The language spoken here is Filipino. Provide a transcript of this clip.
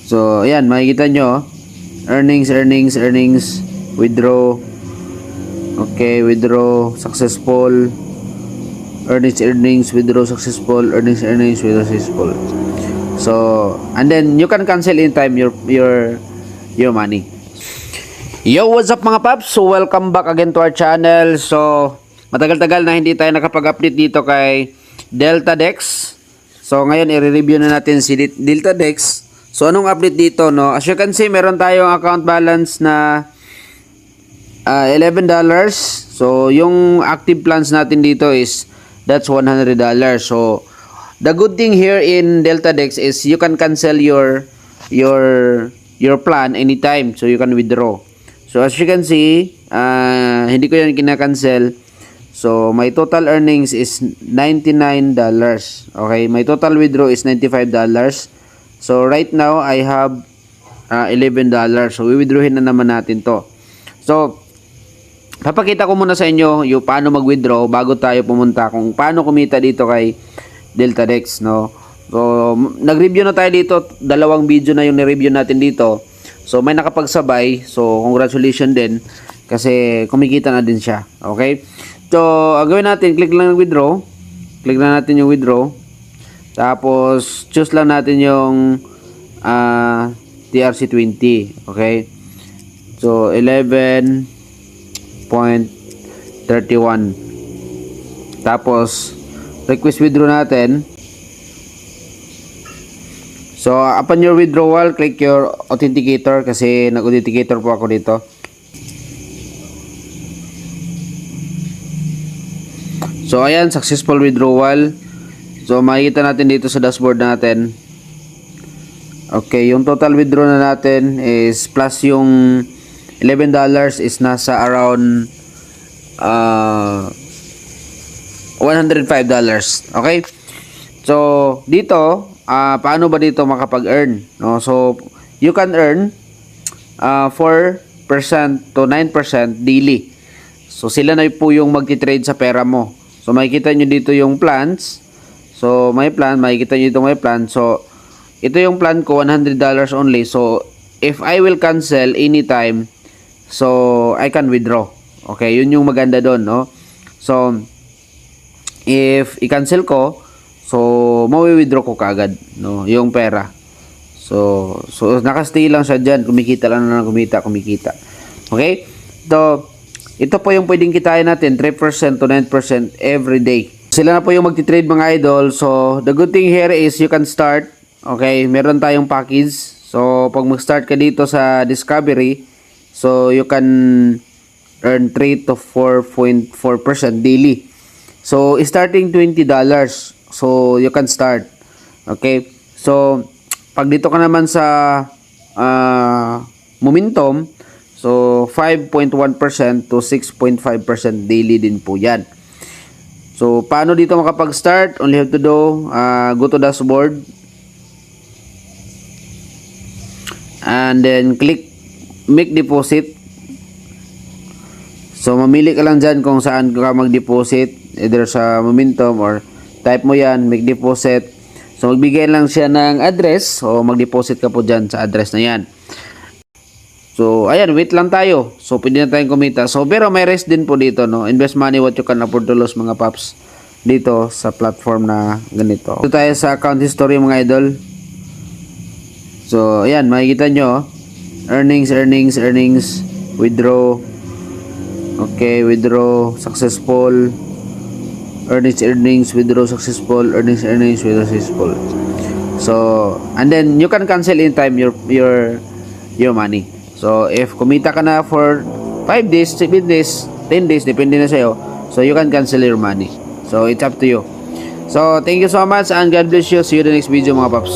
So, ayan, makikita nyo, earnings, withdraw. Okay, withdraw, successful. Earnings, withdraw, successful. Earnings, withdraw, successful. So, and then, you can cancel in time your money. Yo, what's up mga paps? So, welcome back again to our channel. So, matagal-tagal na hindi tayo nakapag-update dito kay DeltaDex. So, ngayon, i-review na natin si DeltaDex. So, anong update dito, no? As you can see, meron tayong account balance na $11. So, yung active plans natin dito is, that's $100. So, the good thing here in DeltaDex is you can cancel your plan anytime. So, you can withdraw. So, as you can see, hindi ko yan kinakancel. So, my total earnings is $99. Okay, my total withdraw is $95. So, right now, I have $11. So, withdrawin na naman natin to. So, papakita ko muna sa inyo yung paano mag-withdraw bago tayo pumunta kung paano kumita dito kay DeltaDex, no? So, nag-review na tayo dito. Dalawang video na yung ni-review natin dito. So, may nakapagsabay. So, congratulations din. Kasi, kumikita na din siya. Okay? So, ang gawin natin, click lang ng withdraw. Click lang natin yung withdraw. Tapos, choose lang natin yung TRC20. Okay? So, 11.31. Tapos, request withdraw natin. So, upon your withdrawal, click your authenticator kasi nag-authenticator po ako dito. So, ayan, successful withdrawal. So, makikita natin dito sa dashboard natin. Okay, yung total withdraw na natin is plus yung $11 is nasa around $105. Okay? So, dito, paano ba dito makapag-earn? No? So, you can earn 4% to 9% daily. So, sila na po yung magti-trade sa pera mo. So, makikita nyo dito yung plans. So, may plan. Makikita nyo dito may plan. So, ito yung plan ko, $100 only. So, if I will cancel anytime, so, I can withdraw. Okay, yun yung maganda doon, no? So, if i-cancel ko, so, mawi-withdraw ko kaagad, no? Yung pera. So nakastay lang siya dyan. Kumikita lang na kumikita. Okay? So, ito po yung pwedeng kitain natin, 3% to 9% every day. Sila na po yung magti-trade mga idol. So, the good thing here is you can start. Okay, meron tayong package. So, pag mag-start ka dito sa Discovery, so, you can earn 3 to 4.4% daily. So, starting $20. So, you can start. Okay? So, pag dito ka naman sa Momentum, so, 5.1% to 6.5% daily din po yan. So, paano dito makapag-start? Only have to do, go to dashboard. And then, click make deposit. So, mamili ka lang dyan kung saan ka mag-deposit. Either sa Momentum or type mo yan, make deposit. So, magbigay lang siya ng address. So, mag-deposit ka po dyan sa address na yan. So, ayan, wait lang tayo. So, pwede na tayong kumita. So, pero may risk din po dito, no? Invest money what you can afford to lose, mga paps. Dito sa platform na ganito. Ito tayo sa account history, mga idol. So, ayan, makikita nyo. Earnings, withdraw. Okay, withdraw, successful. Earnings, withdraw, successful. Earnings, withdraw, successful. So, and then, you can cancel in time your money. So, if kumita ka na for 5 days, 7 days, 10 days, depende na sa'yo. So, you can cancel your money. So, it's up to you. So, thank you so much and God bless you. See you in the next video, mga paps.